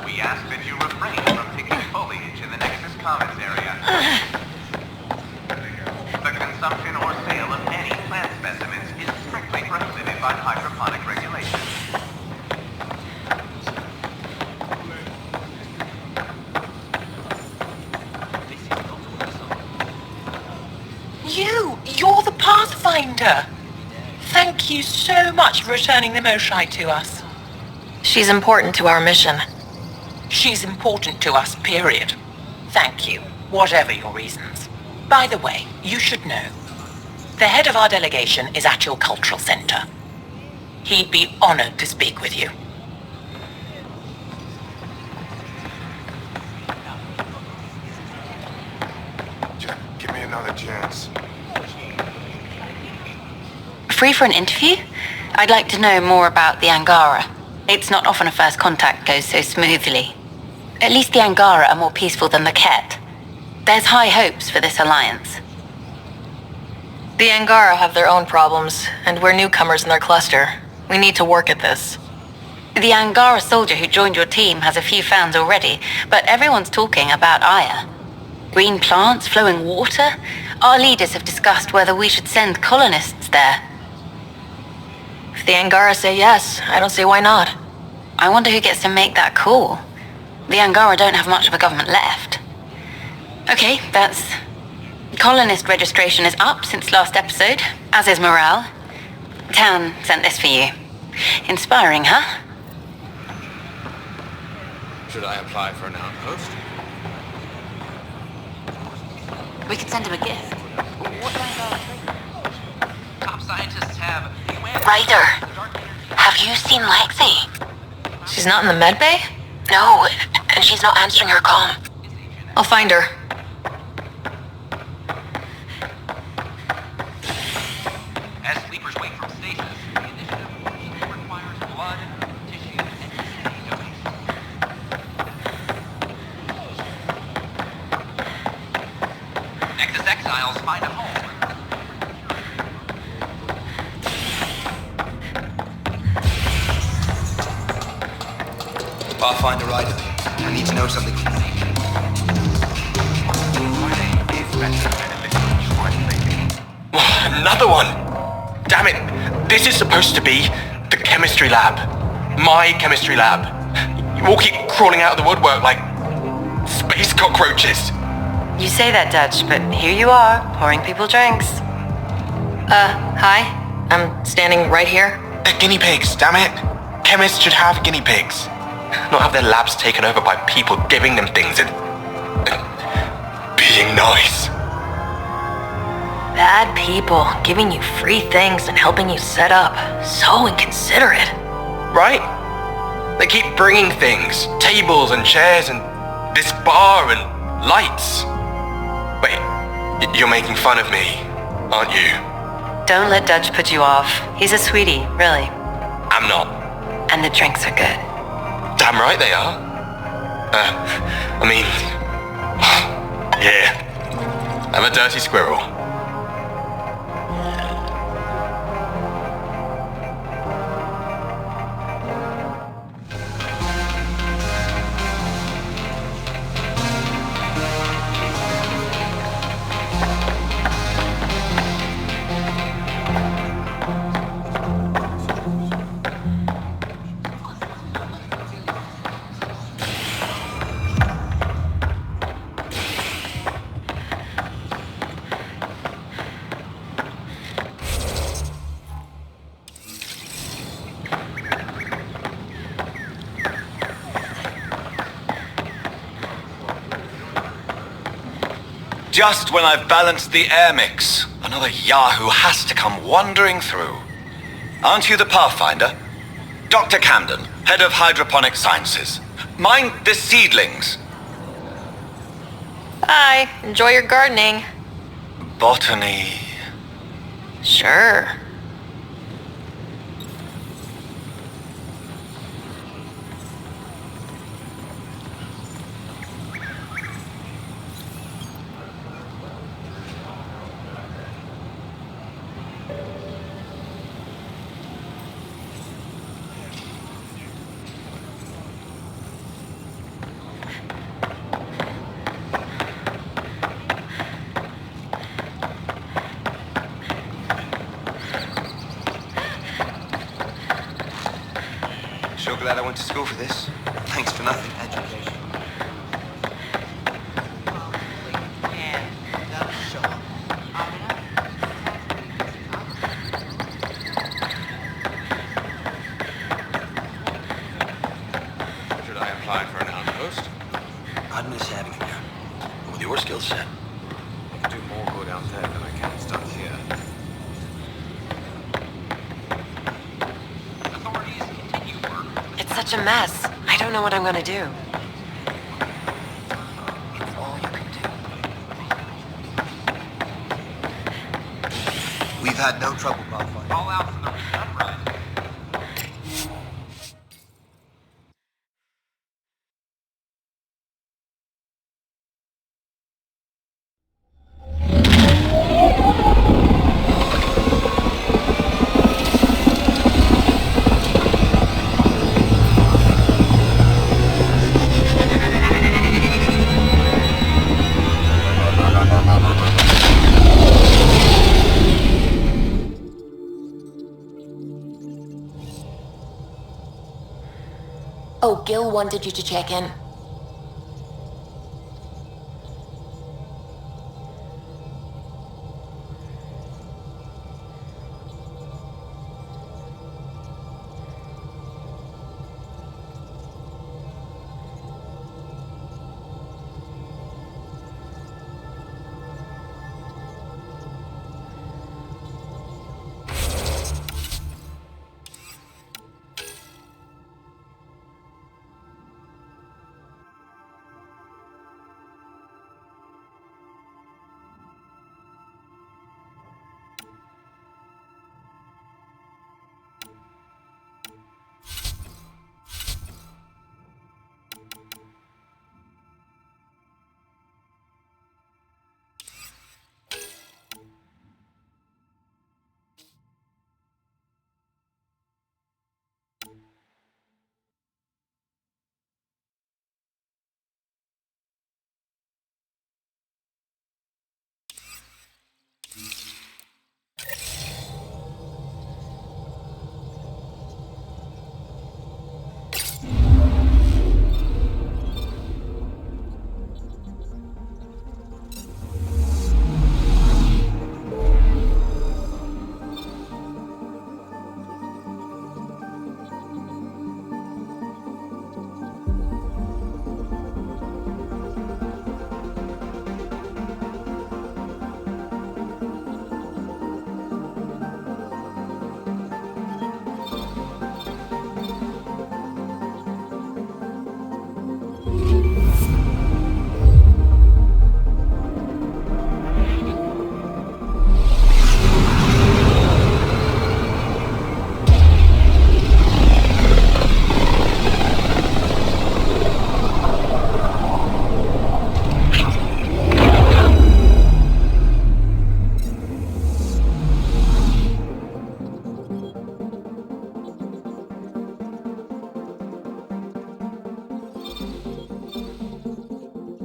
We ask that you refrain from picking foliage in the Nexus Commons area. The consumption or sale of any plant specimens is strictly prohibited by hydroponic regulations. You're the Pathfinder! Thank you so much for returning the Moshai to us. She's important to our mission. She's important to us, period. Thank you, whatever your reasons. By the way, you should know, the head of our delegation is at your cultural center. He'd be honored to speak with you. Give me another chance. Free for an interview? I'd like to know more about the Angara. It's not often a first contact goes so smoothly. At least the Angara are more peaceful than the Ket. There's high hopes for this alliance. The Angara have their own problems, and we're newcomers in their cluster. We need to work at this. The Angara soldier who joined your team has a few fans already, but everyone's talking about Aya. Green plants, flowing water? Our leaders have discussed whether we should send colonists there. If the Angara say yes, I don't see why not. I wonder who gets to make that call. The Angara don't have much of a government left. Okay, that's... Colonist registration is up since last episode, as is morale. Tan sent this for you. Inspiring, huh? Should I apply for an outpost? We could send him a gift. What Top scientists have... Ryder, have you seen Lexi? She's not in the med bay? No, and she's not answering her comm. I'll find her. As sleepers wake from stasis, the initiative requires blood, tissue, and DNA donations. Nexus exiles find a home. Pathfinder Ryder, I need to know something. Another one! Damn it! This is supposed to be the chemistry lab. My chemistry lab. You all keep crawling out of the woodwork like space cockroaches. You say that, Dutch, but here you are, pouring people drinks. Hi. I'm standing right here. They're guinea pigs, damn it! Chemists should have guinea pigs. Not have their labs taken over by people giving them things and being nice. Bad people giving you free things and helping you set up. So inconsiderate. Right? They keep bringing things, tables and chairs and this bar and lights. Wait, you're making fun of me, aren't you? Don't let Dutch put you off. He's a sweetie, really. I'm not. And the drinks are good. Damn right they are. I mean... yeah. I'm a dirty squirrel. Just when I've balanced the air mix, another Yahoo has to come wandering through. Aren't you the Pathfinder? Dr. Camden, head of hydroponic sciences. Mind the seedlings. Hi. Enjoy your gardening. Botany. Sure. Sure glad I went to school for this. Thanks for nothing. Education. Should I apply for an outpost? I'd miss having him here. With your skill set. I can do more good out there than I can stuck here. Authorities continue work. It's such a mess. I don't know what I'm gonna do. It's all you can do. We've had no trouble, Pathfinder. All out from the recent uprising. Oh, Gil wanted you to check in.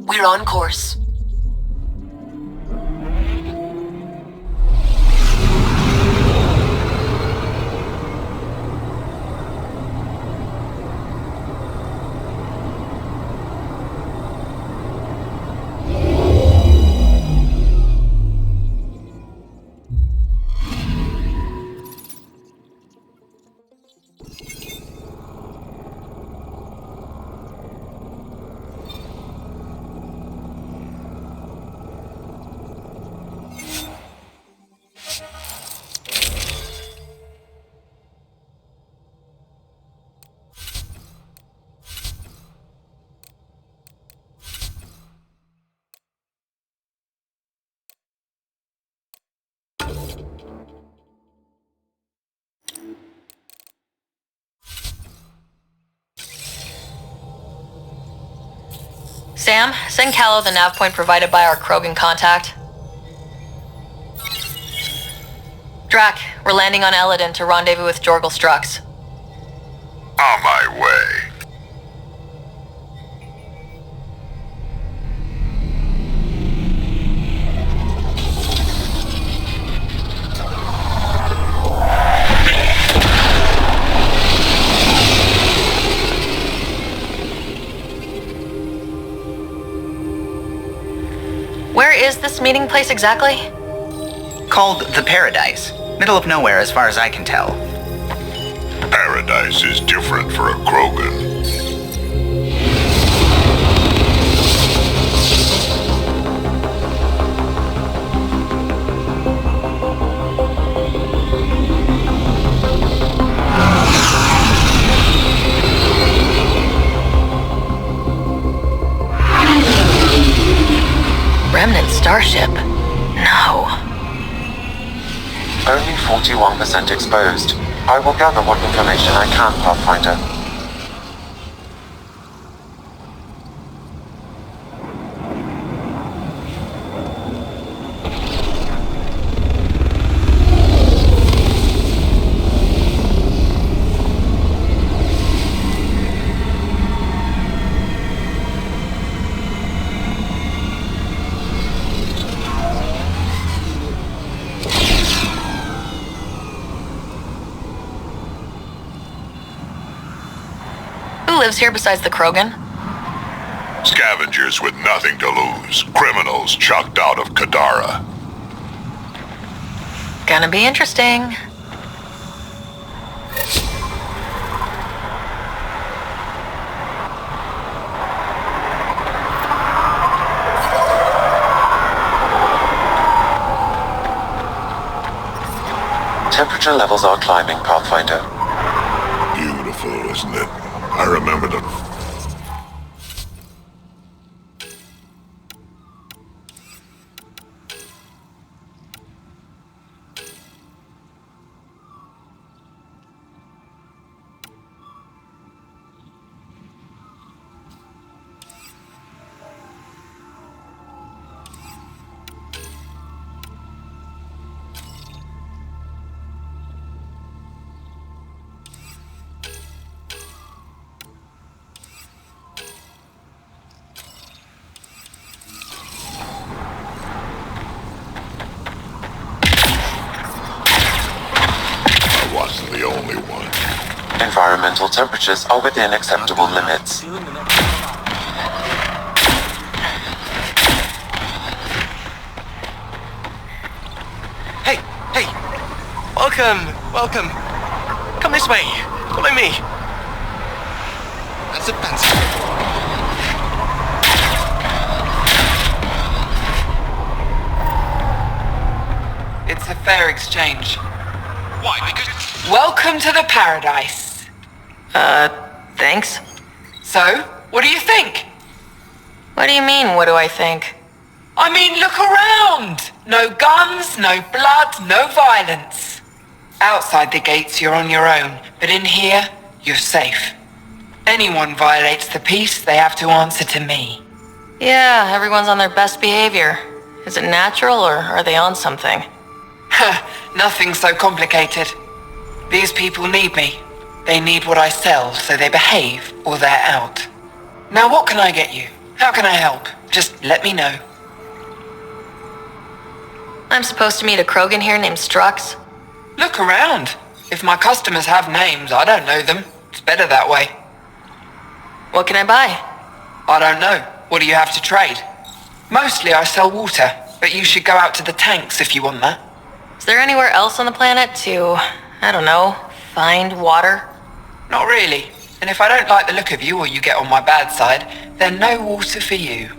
We're on course. Sam, send Callow the nav point provided by our Krogan contact. Drac, we're landing on Elaaden to rendezvous with Jorgal Strux. On my way. is this meeting place exactly? Called the Paradise. Middle of nowhere as far as I can tell. Paradise is different for a Krogan. Remnant starship? No. Only 41% exposed. I will gather what information I can, Pathfinder. Who lives here besides the Krogan? Scavengers with nothing to lose. Criminals chucked out of Kadara. Gonna be interesting. Temperature levels are climbing, Pathfinder. Beautiful, isn't it? I remember the... wasn't the only one. Environmental temperatures are within acceptable limits. Hey, hey! Welcome! Come this way! Follow me! That's a fancy. It's a fair exchange. Why? Because... Welcome to the Paradise. Thanks? So, what do you think? What do you mean, what do I think? I mean, look around! No guns, no blood, no violence. Outside the gates, you're on your own, but in here, you're safe. Anyone violates the peace, they have to answer to me. Yeah, everyone's on their best behavior. Is it natural, or are they on something? Nothing so complicated. These people need me. They need what I sell, so they behave, or they're out. Now what can I get you? How can I help? Just let me know. I'm supposed to meet a Krogan here named Strux. Look around. If my customers have names, I don't know them. It's better that way. What can I buy? I don't know. What do you have to trade? Mostly I sell water, but you should go out to the tanks if you want that. Is there anywhere else on the planet to, I don't know, find water? Not really. And if I don't like the look of you or you get on my bad side, then no water for you.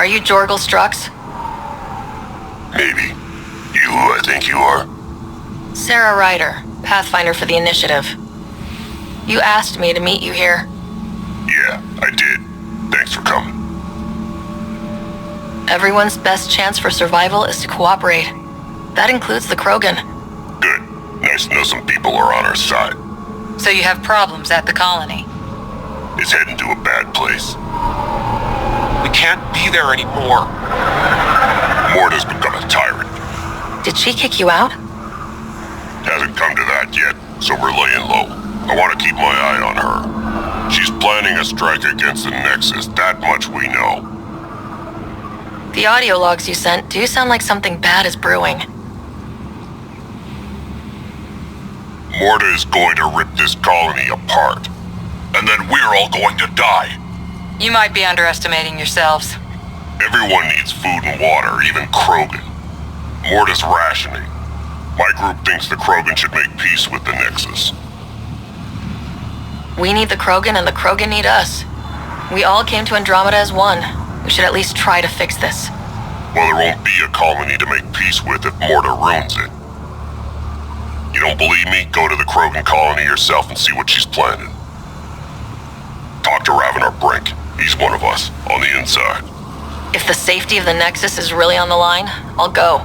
you Jorgal Strux? Maybe. You who I think you are? Sarah Ryder, Pathfinder for the Initiative. You asked me to meet you here. Yeah, I did. Thanks for coming. Everyone's best chance for survival is to cooperate. That includes the Krogan. Good. Nice to know some people are on our side. So you have problems at the colony? It's heading to a bad place. We can't be there anymore. Morda's become a tyrant. Did she kick you out? Hasn't come to that yet, so we're laying low. I want to keep my eye on her. She's planning a strike against the Nexus, that much we know. The audio logs you sent do sound like something bad is brewing. Morda is going to rip this colony apart. And then we're all going to die. You might be underestimating yourselves. Everyone needs food and water, even Krogan. Morda's rationing. My group thinks the Krogan should make peace with the Nexus. We need the Krogan and the Krogan need us. We all came to Andromeda as one. We should at least try to fix this. Well, there won't be a colony to make peace with if Morda ruins it. You don't believe me? Go to the Krogan colony yourself and see what she's planning. Talk to Ravener Brink. He's one of us, on the inside. If the safety of the Nexus is really on the line, I'll go.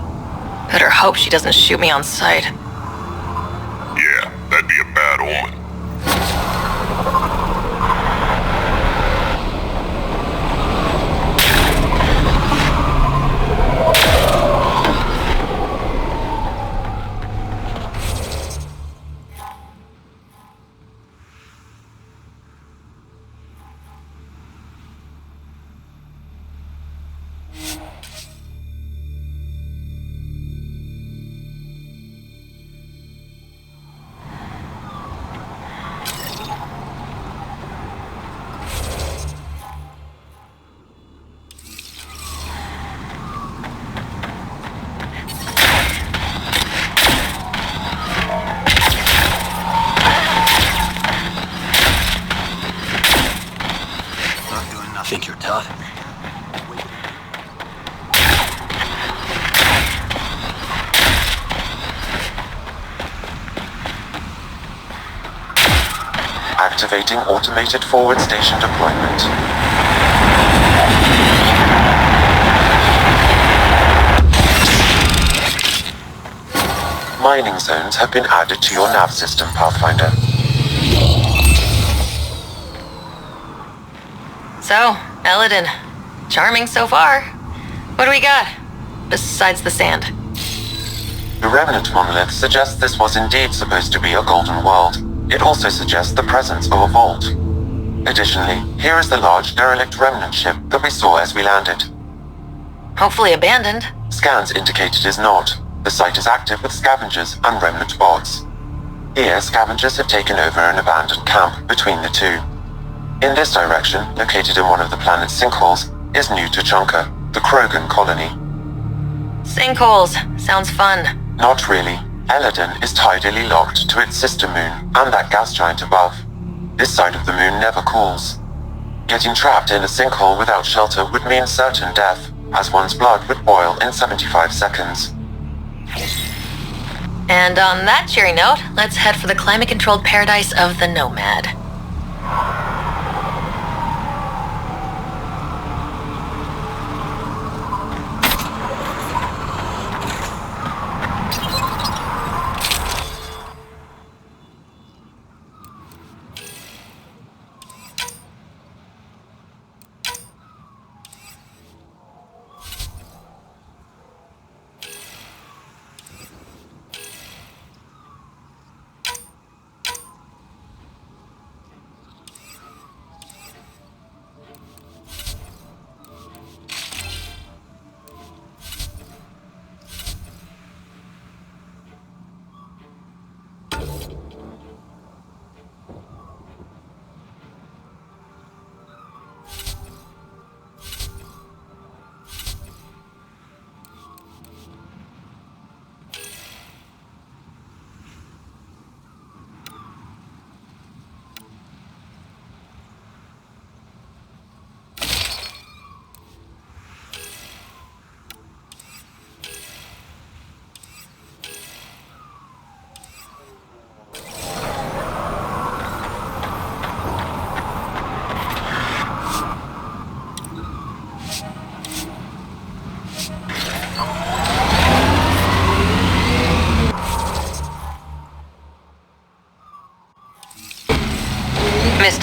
Better hope she doesn't shoot me on sight. Yeah, that'd be a bad omen. Think you're tough? Activating automated forward station deployment. Mining zones have been added to your nav system, Pathfinder. So, Elaaden. Charming so far. What do we got? Besides the sand. The remnant monolith suggests this was indeed supposed to be a golden world. It also suggests the presence of a vault. Additionally, here is the large derelict remnant ship that we saw as we landed. Hopefully abandoned. Scans indicate it is not. The site is active with scavengers and remnant bots. Here, scavengers have taken over an abandoned camp between the two. In this direction, located in one of the planet's sinkholes, is New Tuchanka, the Krogan colony. Sinkholes. Sounds fun. Not really. Elaaden is tidally locked to its sister moon and that gas giant above. This side of the moon never cools. Getting trapped in a sinkhole without shelter would mean certain death, as one's blood would boil in 75 seconds. And on that cheery note, let's head for the climate-controlled paradise of the Nomad.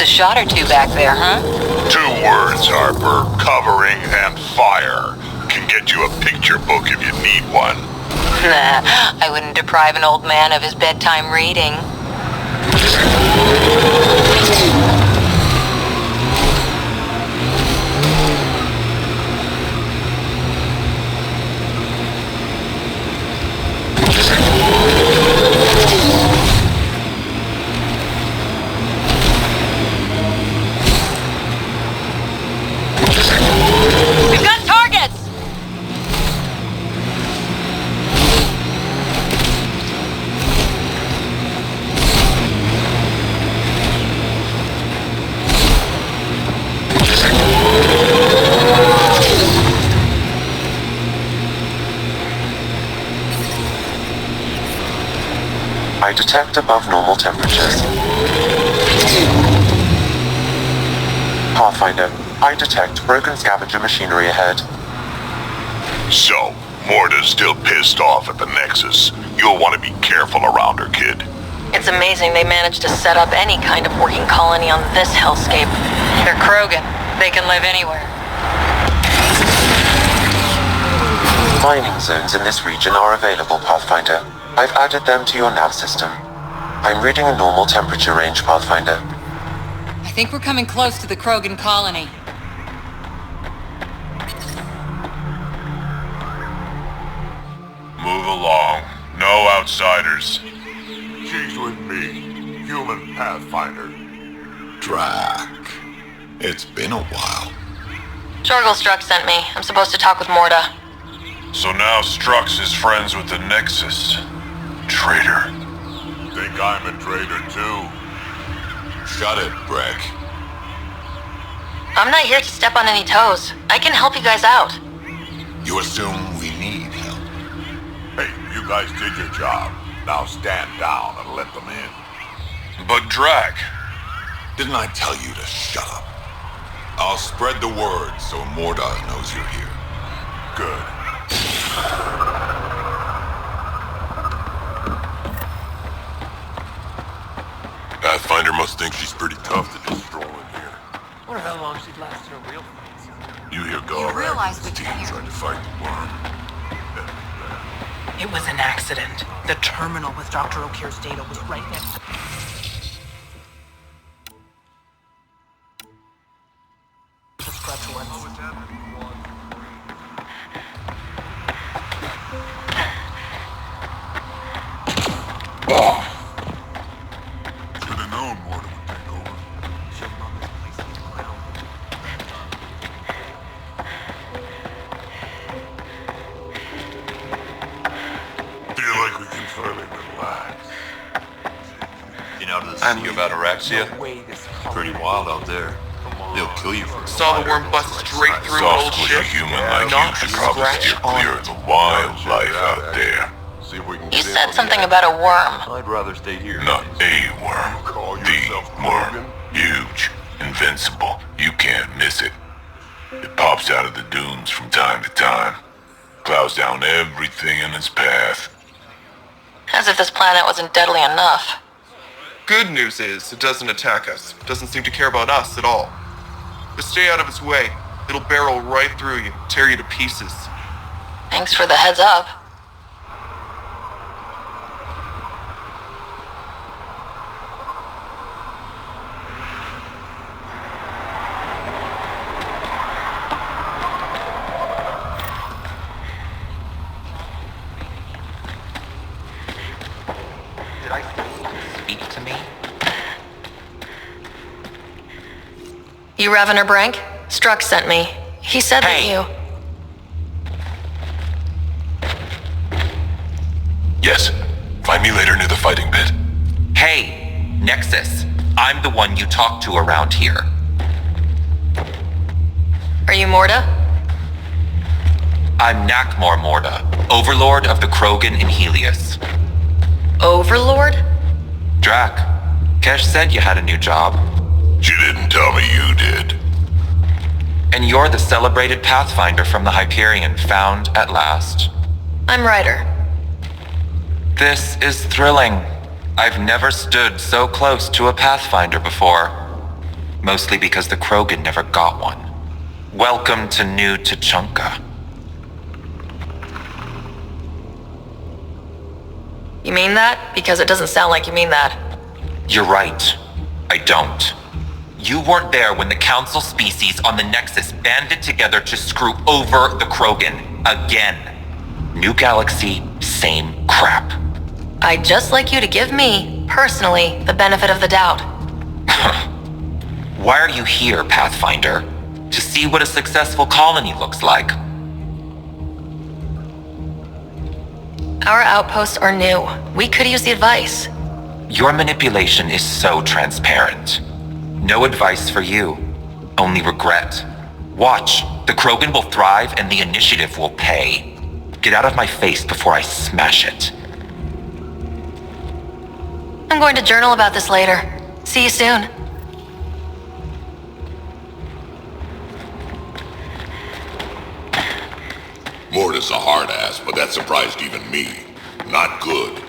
Just a shot or two back there, huh? 2 words, Harper. Covering and fire. Can get you a picture book if you need one. Nah, I wouldn't deprive an old man of his bedtime reading. We've got targets! I detect above normal temperatures. Pathfinder, I detect broken scavenger machinery ahead. So, Morda's still pissed off at the Nexus. You'll want to be careful around her, kid. It's amazing they managed to set up any kind of working colony on this hellscape. They're Krogan. They can live anywhere. Mining zones in this region are available, Pathfinder. I've added them to your nav system. I'm reading a normal temperature range, Pathfinder. I think we're coming close to the Krogan colony. Move along. No outsiders. She's with me, human Pathfinder. Drac. It's been a while. Jorgal Strux sent me. I'm supposed to talk with Morda. So now Strux is friends with the Nexus. Traitor. Think I'm a traitor too? Shut it, Breck. I'm not here to step on any toes. I can help you guys out. You assume we need help. Hey, you guys did your job. Now stand down and let them in. But Drac. Didn't I tell you to shut up? I'll spread the word so Morda knows you're here. Good. Pathfinder must think she's pretty tough to just stroll in here. I wonder how long she'd last in a real place. You hear You realize Gorak, we team can't. tried to fight the worm. It was an accident. The terminal with Dr. O'Keir's data was right next to... the scratch ones. Should have known Morda would take over. She'll love this place to the ground. Feel like we can finally relax. You know, to the sea about Araxia? Pretty wild out there. They'll kill you for it. Saw the worm bust straight through an old Soft ship. a human like Not you should a probably scratch steer on clear it. of the wildlife out there. See if we can You get in said on something the about a worm. I'd rather stay here. Not a worm. The worm. Huge. Invincible. You can't miss it. It pops out of the dunes from time to time. Plows down everything in its path. As if this planet wasn't deadly enough. Good news is, it doesn't attack us. It doesn't seem to care about us at all. Just stay out of its way. It'll barrel right through you, tear you to pieces. Thanks for the heads up. Did I speak to me? You Revener Brank? Strux sent me. He said that you... Yes. Find me later near the fighting pit. Hey, Nexus. I'm the one you talk to around here. Are you Morda? I'm Nakmor Morda, Overlord of the Krogan in Heleus. Overlord? Drac, Kesh said you had a new job. She didn't tell me you did. And you're the celebrated Pathfinder from the Hyperion, found at last. I'm Ryder. This is thrilling. I've never stood so close to a Pathfinder before. Mostly because the Krogan never got one. Welcome to New Tuchanka. You mean that? Because it doesn't sound like you mean that. You're right. I don't. You weren't there when the Council species on the Nexus banded together to screw over the Krogan. Again. New galaxy, same crap. I'd just like you to give me, personally, the benefit of the doubt. Why are you here, Pathfinder? To see what a successful colony looks like. Our outposts are new. We could use the advice. Your manipulation is so transparent. No advice for you. Only regret. Watch. The Krogan will thrive and the initiative will pay. Get out of my face before I smash it. I'm going to journal about this later. See you soon. Morda's a hard ass, but that surprised even me. Not good.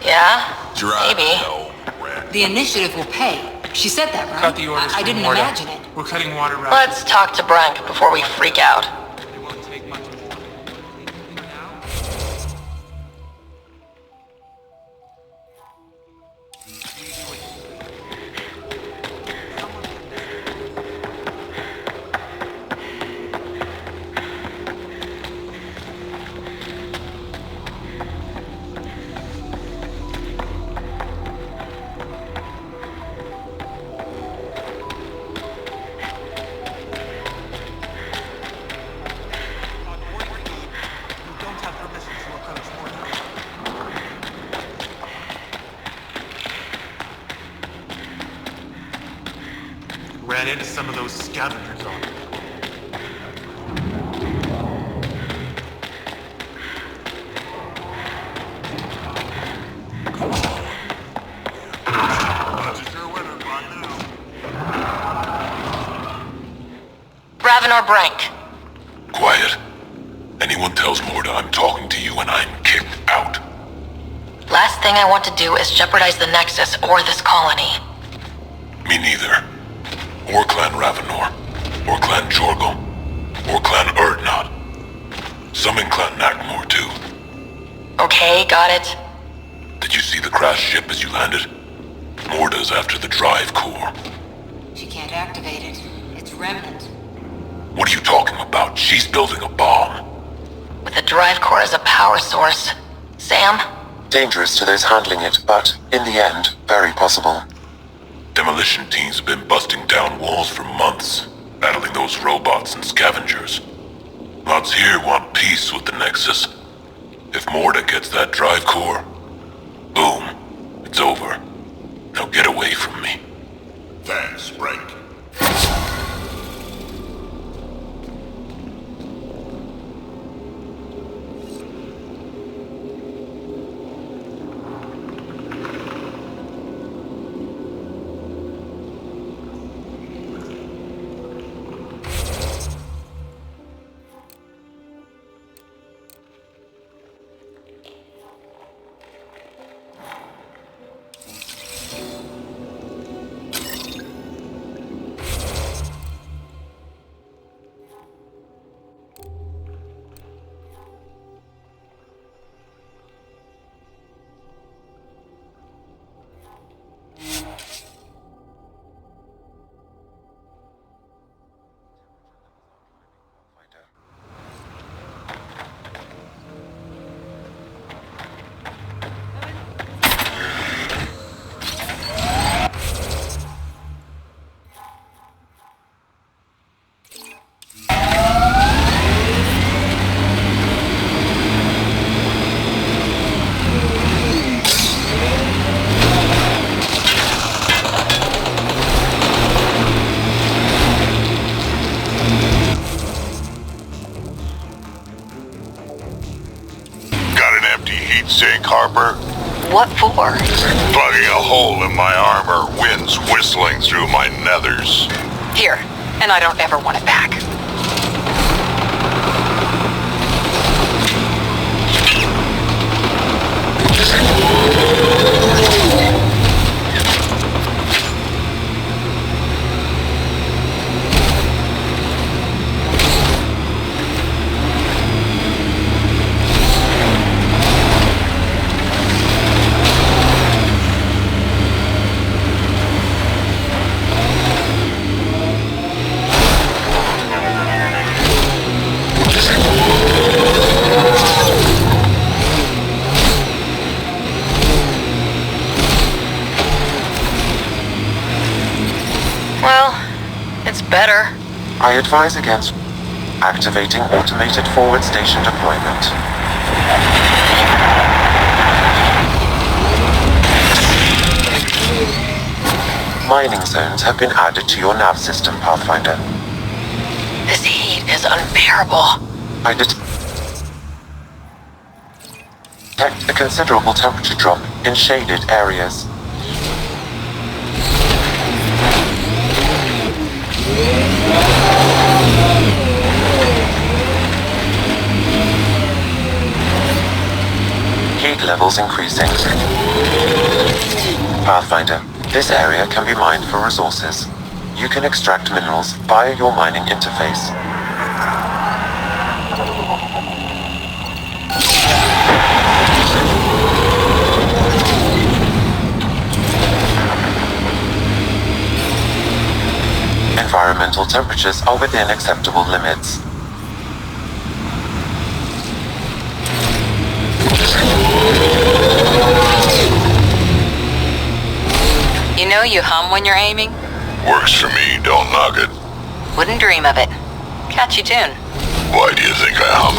Yeah? Maybe. The initiative will pay. She said that, right? Got the orders I from didn't Morda. imagine it. We're cutting water rations. Let's talk to Brank before we freak out. It won't take much. Ran into some of those scavengers on it. Ravenor Brank. Quiet. Anyone tells Morda I'm talking to you and I'm kicked out. Last thing I want to do is jeopardize the Nexus or this colony. Me neither. Or Clan Ravenor. Or Clan Jorgal. Or Clan Urdnot. Some in Clan Nakmor too. Okay, got it. Did you see the crashed ship as you landed? Morda's after the drive core. She can't activate it. It's remnant. What are you talking about? She's building a bomb. With the drive core as a power source. Sam? Dangerous to those handling it, but, in the end, very possible. Demolition teams have been busting down walls for months, battling those robots and scavengers. Lots here want peace with the Nexus. If Morda gets that drive core, boom, it's over. Now get away from me. Thanks, Brank. Sink, Harper? What for? Plugging a hole in my armor, winds whistling through my nethers. Here, and I don't ever want it back. I advise against activating automated forward station deployment. Mining zones have been added to your nav system, Pathfinder. This heat is unbearable. I detect a considerable temperature drop in shaded areas. Heat levels increasing. Pathfinder, this area can be mined for resources. You can extract minerals via your mining interface. Environmental temperatures are within acceptable limits. You know you hum when you're aiming? Works for me, don't knock it. Wouldn't dream of it. Catchy tune. Why do you think I hum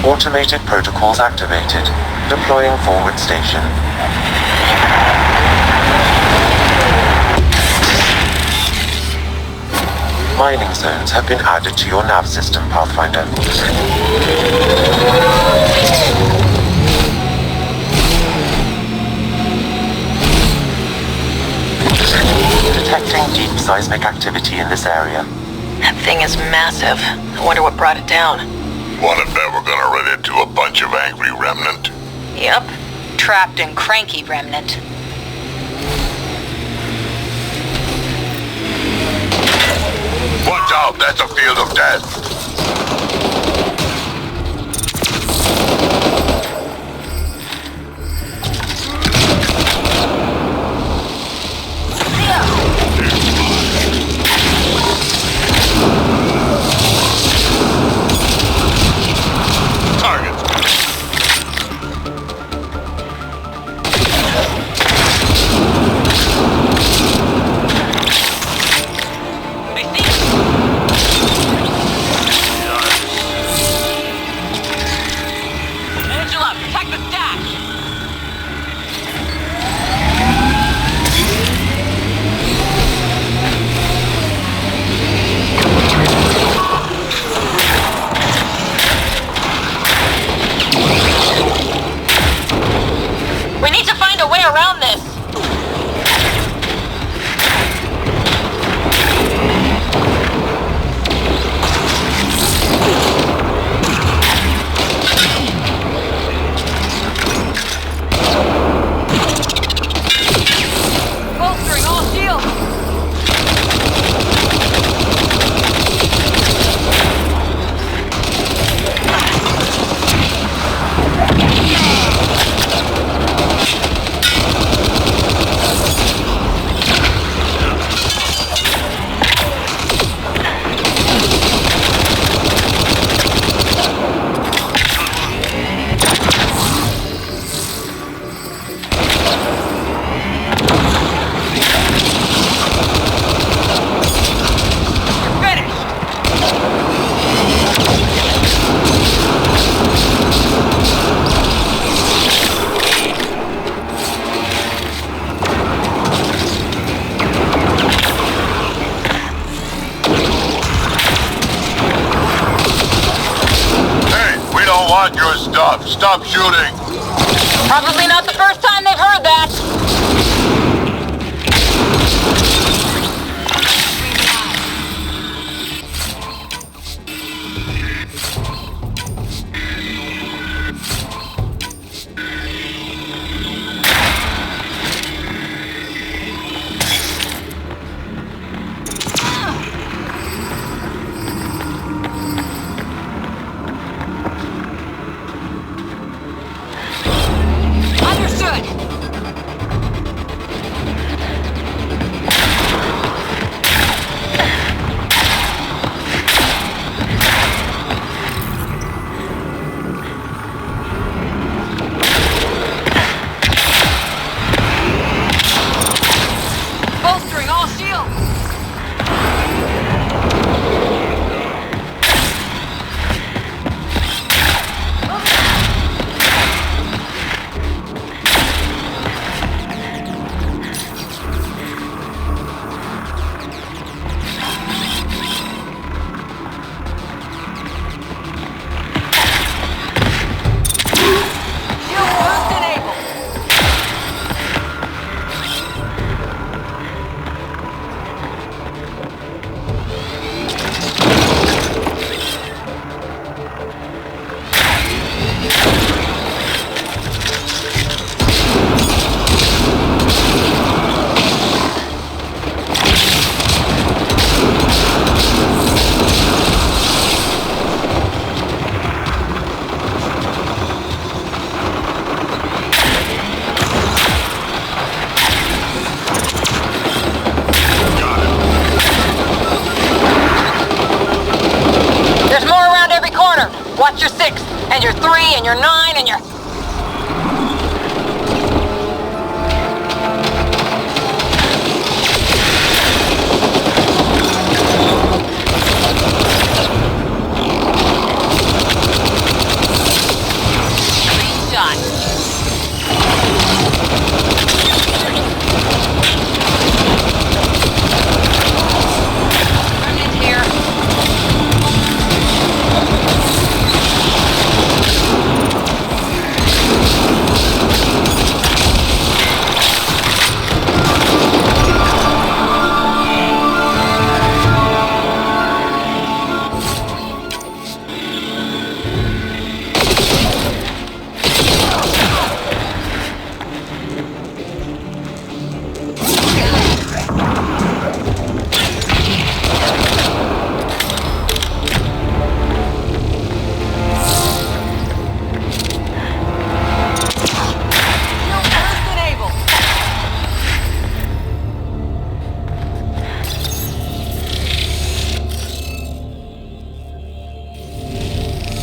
Automated protocols activated. Deploying forward station. Mining zones have been added to your nav system, Pathfinder. Detecting deep seismic activity in this area. That thing is massive. I wonder what brought it down. Wanna bet we're gonna run into a bunch of angry remnant? Yep. Trapped and cranky remnant. Watch out, that's a field of death. Stop shooting! Probably not the first time they've heard that. and you're 9 and you're...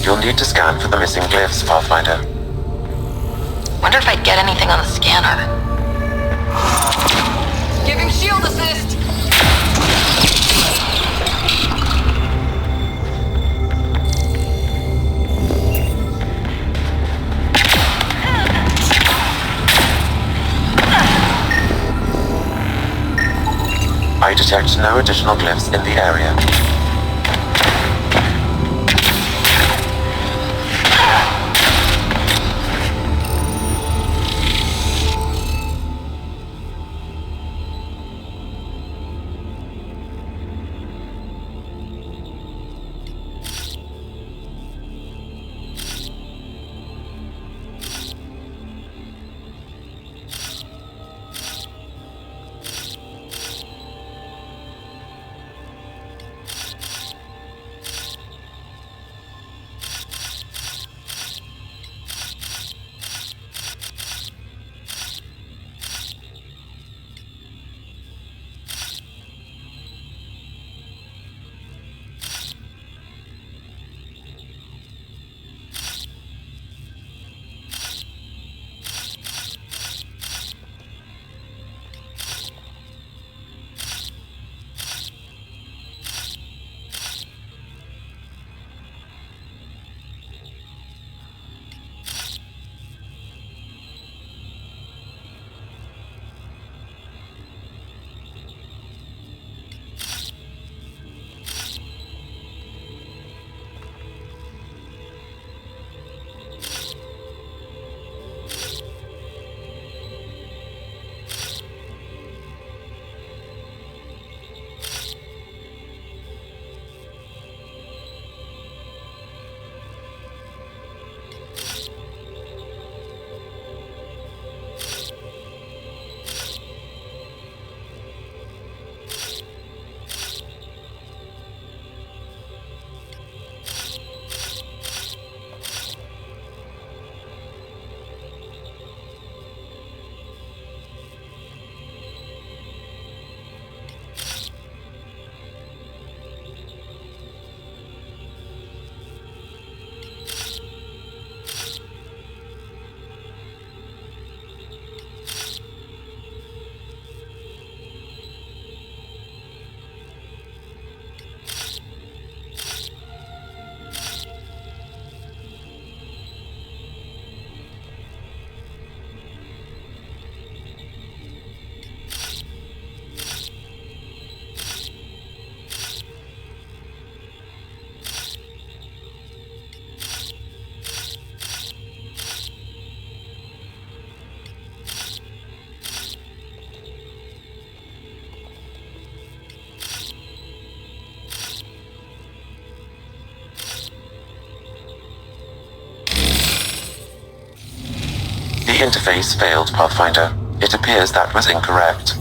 You'll need to scan for the missing glyphs, Pathfinder. Wonder if I'd get anything on the scanner. Giving shield assist! I detect no additional glyphs in the area. The interface failed, Pathfinder. It appears that was incorrect.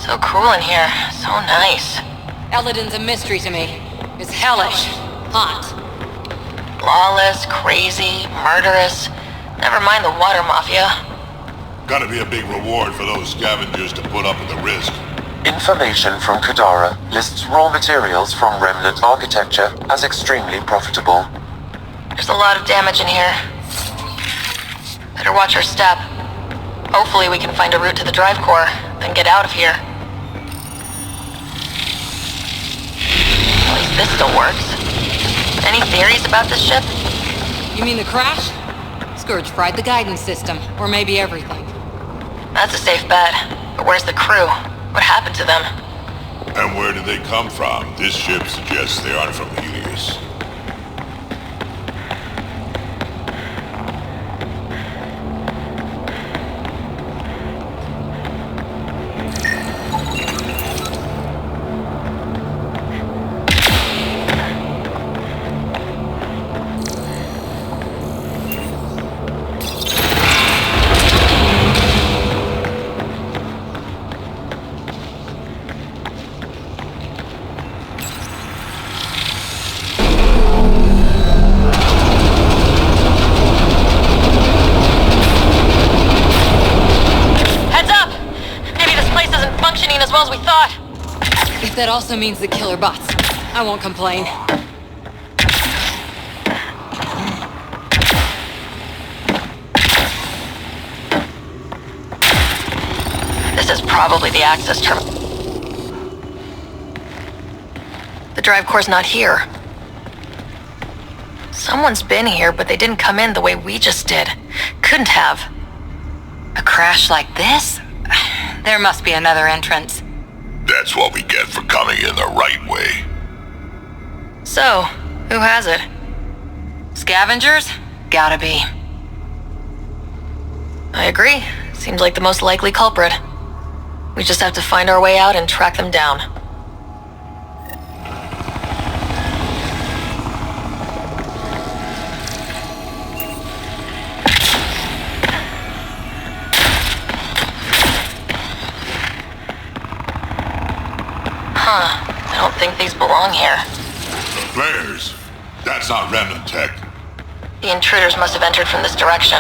So cool in here. So nice. Elaaden's a mystery to me. It's hellish. Hot. Lawless, crazy, murderous. Never mind the water mafia. Gotta be a big reward for those scavengers to put up with the risk. Information from Kadara lists raw materials from remnant architecture as extremely profitable. There's a lot of damage in here. Better watch our step. Hopefully we can find a route to the drive core, then get out of here. At least this still works. Any theories about this ship? You mean the crash? Scourge fried the guidance system, or maybe everything. That's a safe bet. But where's the crew? What happened to them? And where did they come from? This ship suggests they aren't from Heleus. As well as we thought. If that also means the killer bots, I won't complain. This is probably the access terminal. The drive core's not here. Someone's been here, but they didn't come in the way we just did. Couldn't have. A crash like this? There must be another entrance. That's what we get for coming in the right way. So, who has it? Scavengers? Gotta be. I agree. Seems like the most likely culprit. We just have to find our way out and track them down. I don't think these belong here. The flares? That's not remnant tech. The intruders must have entered from this direction.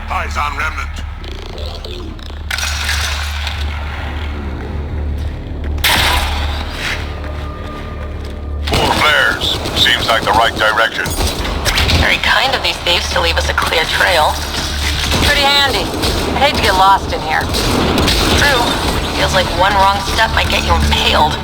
Eyes on remnant. Seems like the right direction. Very kind of these thieves to leave us a clear trail. Pretty handy. I'd hate to get lost in here. True. Feels like one wrong step might get you impaled.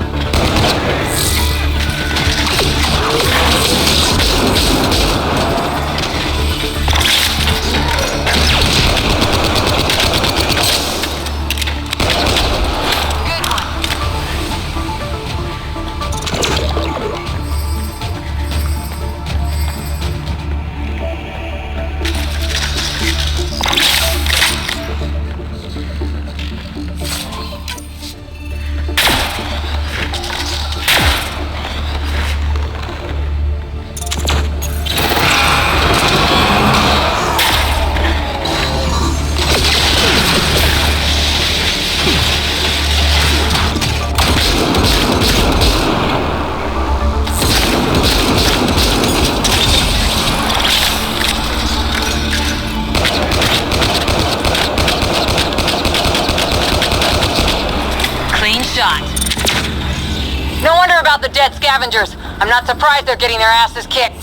No wonder about the dead scavengers. I'm not surprised they're getting their asses kicked.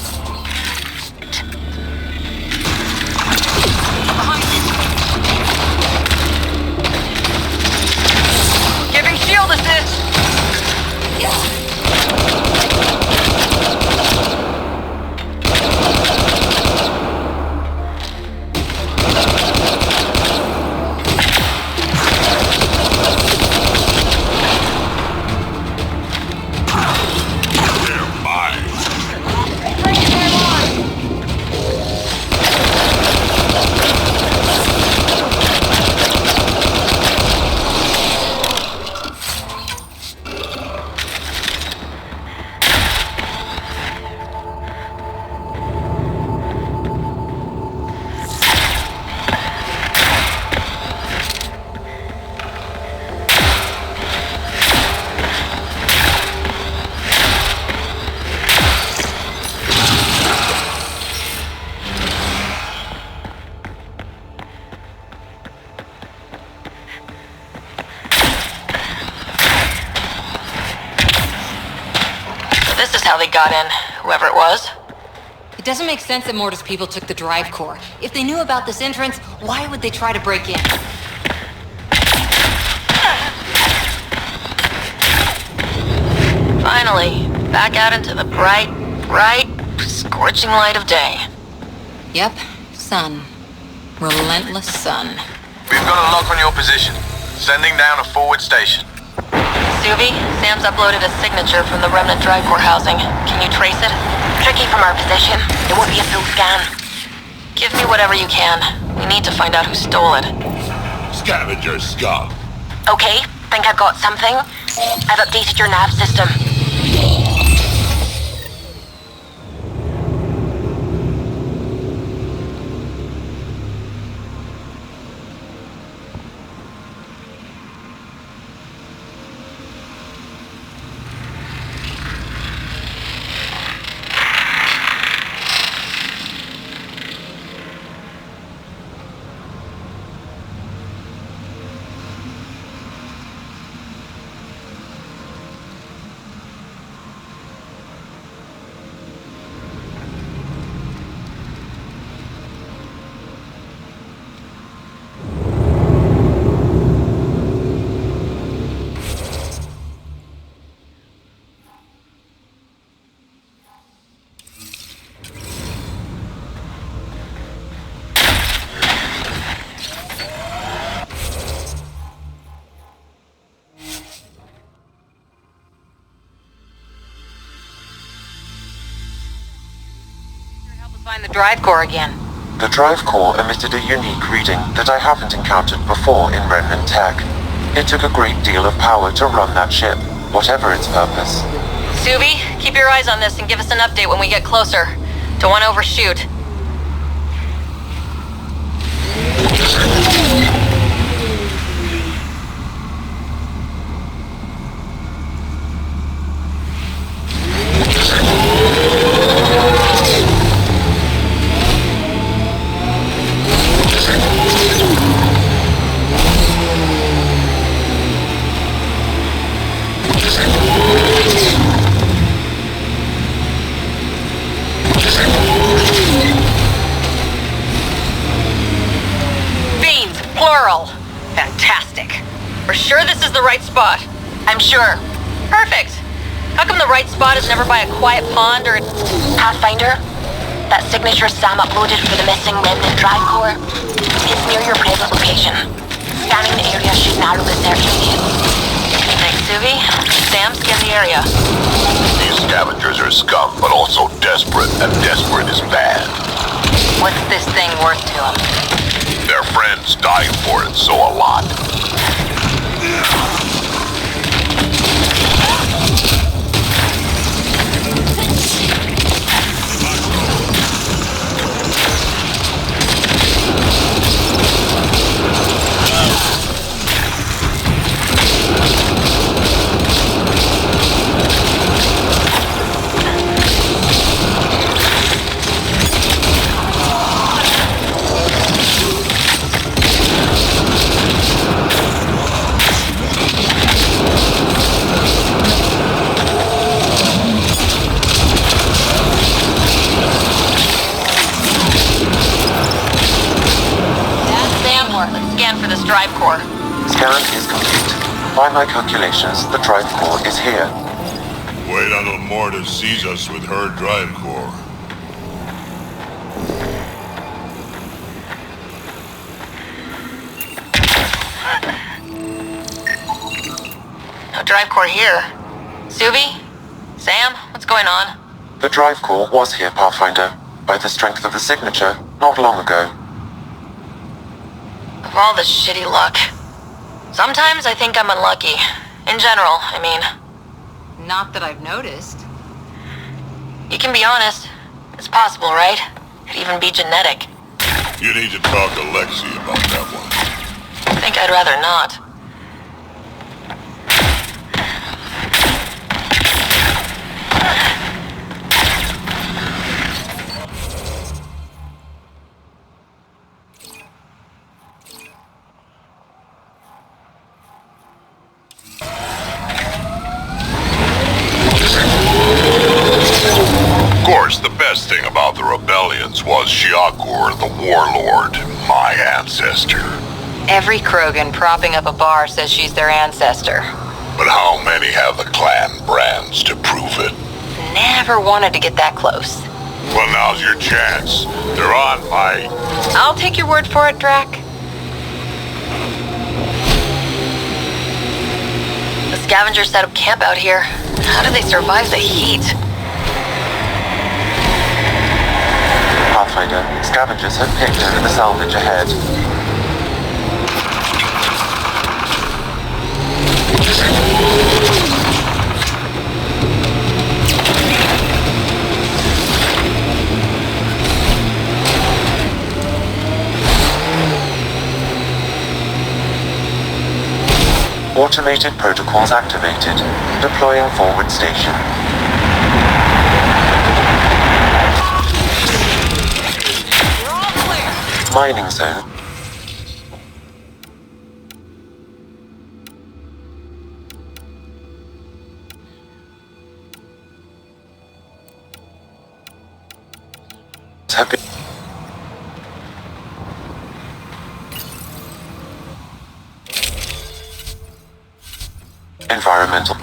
Giving shield assist! how they got in, whoever it was. It doesn't make sense that Morda's people took the drive core. If they knew about this entrance, why would they try to break in? Finally, back out into the bright, scorching light of day. Yep, sun. Relentless sun. We've got a lock on your position. Sending down a forward station. Suvi, Sam's uploaded a signature from the remnant drive core housing. Can you trace it? Tricky from our position. It won't be a full scan. Give me whatever you can. We need to find out who stole it. Scavenger scum. Okay, think I've got something. I've updated your nav system. Find the drive core again. The drive core emitted a unique reading that I haven't encountered before in remnant tech. It took a great deal of power to run that ship, whatever its purpose. Suvi, keep your eyes on this and give us an update when we get closer. Don't want to overshoot. Fantastic. We're sure this is the right spot? I'm sure. Perfect. How come the right spot is never by a quiet pond or... Pathfinder? That signature Sam uploaded for the missing remnant drive core? It's near your present location. Scanning the area should narrow the search radius. Thanks, Suvi. Sam, scan the area. These scavengers are scum, but also desperate, and desperate is bad. What's this thing worth to them? Their friends died for it, so a lot. Drive core. Scan is complete. By my calculations, the drive core is here. Wait until Morda sees us with her drive core. No drive core here. Suvi? Sam? What's going on? The drive core was here, Pathfinder, by the strength of the signature, not long ago. Of all this shitty luck. Sometimes I think I'm unlucky. In general, I mean. Not that I've noticed. You can be honest. It's possible, right? Could even be genetic. You need to talk to Lexi about that one. I think I'd rather not. best thing about the rebellions was Shiakur, the warlord, my ancestor. Every Krogan propping up a bar says she's their ancestor. But how many have the clan brands to prove it? Never wanted to get that close. Well, now's your chance. They're on my... I'll take your word for it, Drac. The scavengers set up camp out here. How do they survive the heat? Pathfinder, scavengers have picked over the salvage ahead. Automated protocols activated. Deploying forward station. Mining zone. Have been environmental.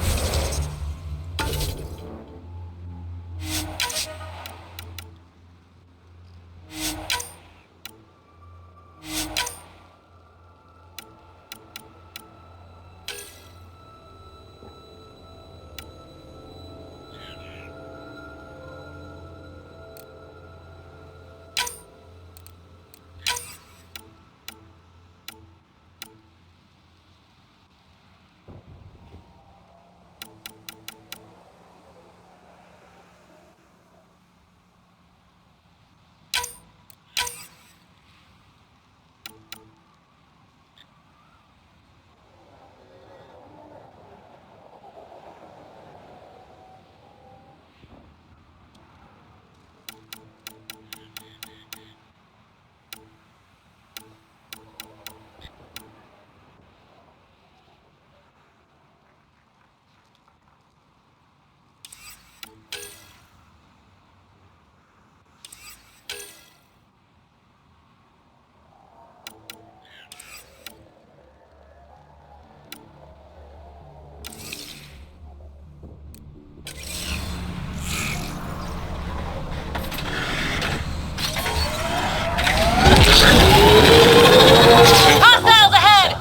Hostiles ahead!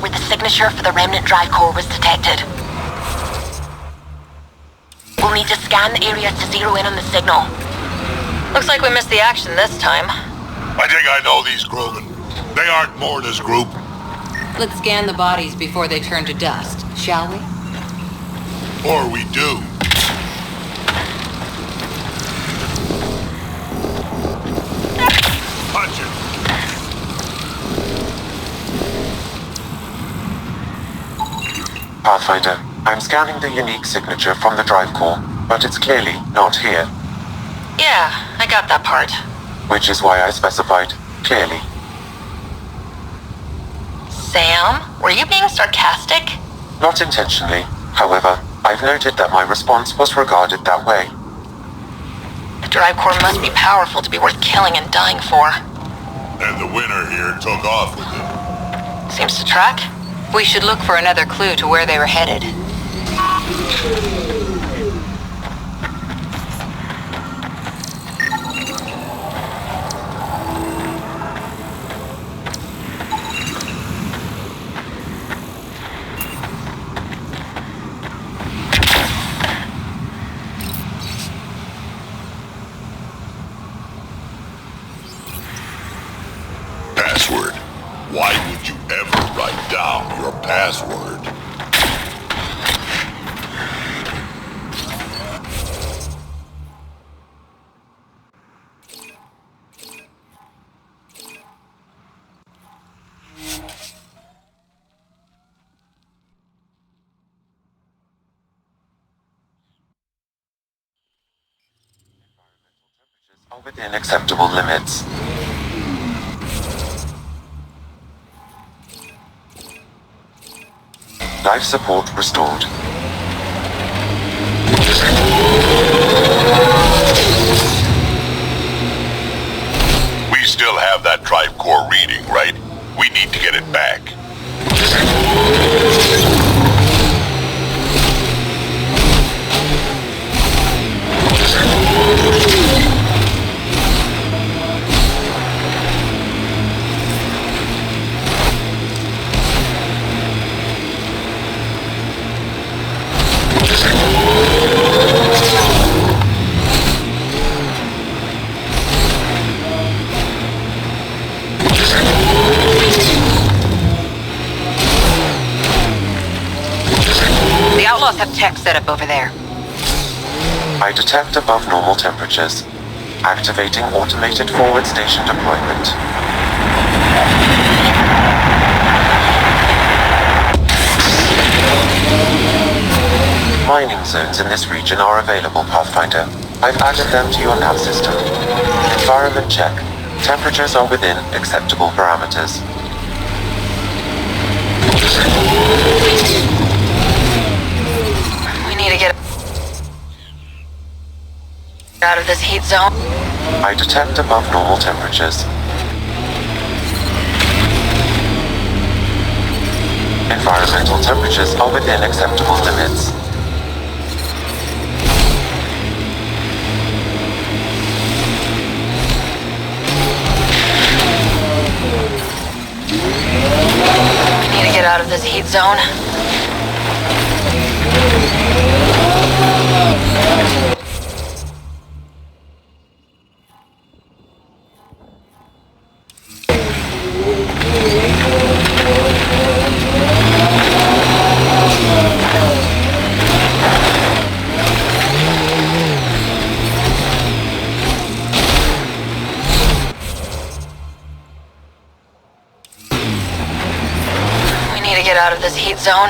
Where the signature for the remnant drive core was detected. We'll need to scan the area to zero in on the signal. Looks like we missed the action this time. I think I know these Krogan. They aren't Morda's group. Let's scan the bodies before they turn to dust, shall we? Or we do. Punch it. Pathfinder, I'm scanning the unique signature from the drive core, but it's clearly not here. Yeah, I got that part. Which is why I specified clearly. Sam, were you being sarcastic? Not intentionally. However, I've noted that my response was regarded that way. The drive core must be powerful to be worth killing and dying for. And the winner here took off with it. Seems to track. We should look for another clue to where they were headed. are within acceptable limits. Life support restored. We still have that drive core reading, right? We need to get it back. The Outlaws have tech set up over there. I detect above normal temperatures. Activating automated forward station deployment. Mining zones in this region are available, Pathfinder. I've added them to your nav system. Environment check. Temperatures are within acceptable parameters. We need to get out of this heat zone. I detect above normal temperatures. Environmental temperatures are within acceptable limits. We need to get out of this heat zone. Get out of this heat zone.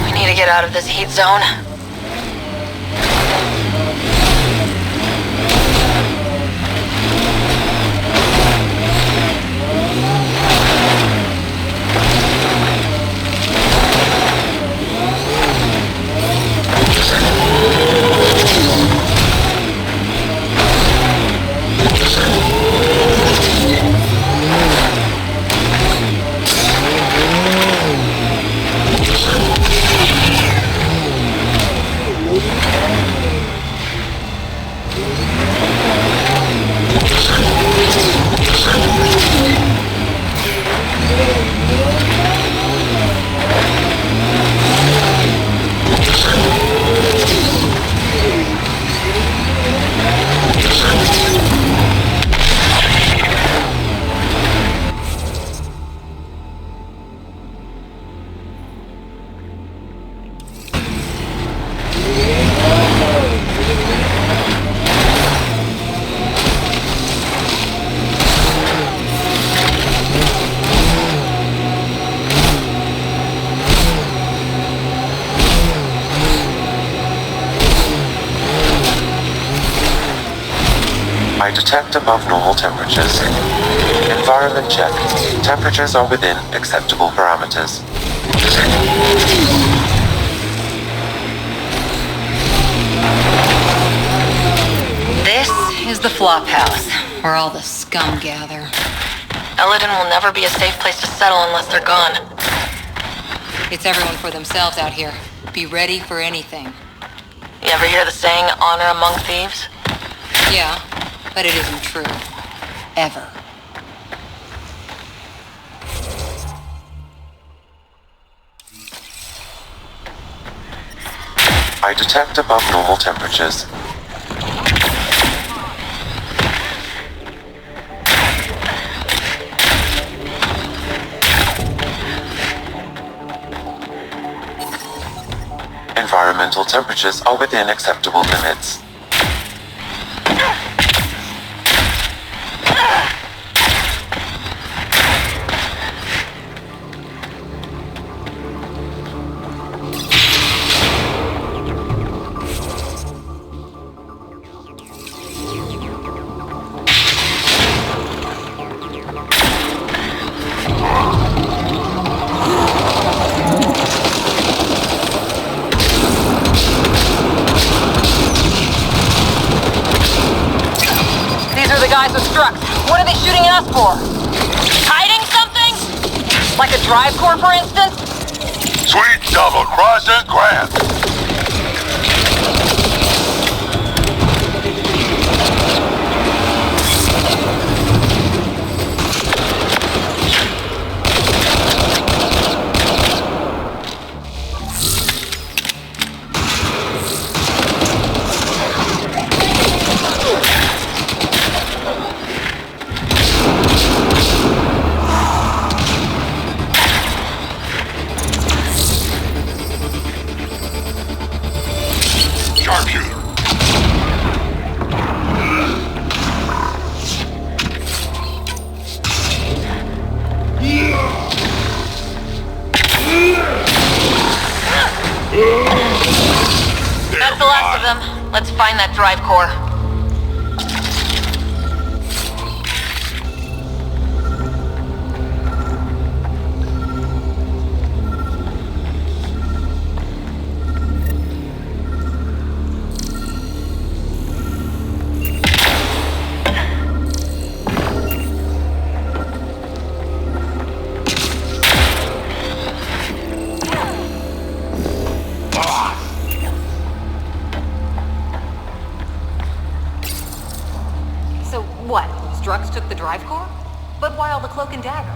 We need to get out of this heat zone. I detect above normal temperatures. Environment check. Temperatures are within acceptable parameters. This is the flop house, where all the scum gather. Elaaden will never be a safe place to settle unless they're gone. It's everyone for themselves out here. Be ready for anything. You ever hear the saying, honor among thieves? Yeah, but it isn't true. Ever. I detect above normal temperatures. Environmental temperatures are within acceptable limits. ask for? Hiding something? Like a drive core, for instance? Sweet double-crossing Grant. That's the last of them. Let's find that drive core. What? Strux took the drive core? But why all the cloak and dagger?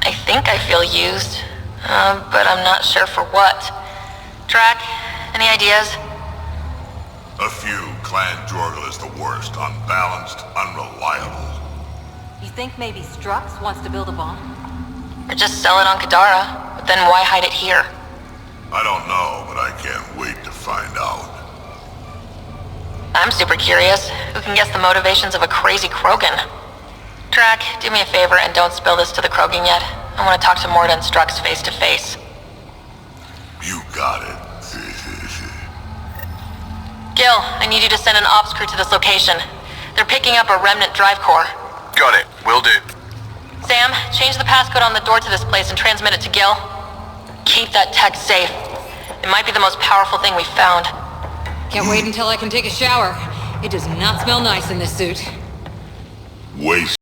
I think I feel used, but I'm not sure for what. Drac, any ideas? A few. Clan Jorgal is the worst. Unbalanced, unreliable. You think maybe Strux wants to build a bomb? Or just sell it on Kadara? But then why hide it here? I don't know, but I can't wait to find out. I'm super curious. Who can guess the motivations of a crazy Krogan? Drac, do me a favor and don't spill this to the Krogan yet. I want to talk to Morda and Strux face to face. You got it. Gil, I need you to send an ops crew to this location. They're picking up a remnant drive core. Got it. Will do. Sam, change the passcode on the door to this place and transmit it to Gil. Keep that tech safe. It might be the most powerful thing we've found. Can't wait until I can take a shower. It does not smell nice in this suit. Waste.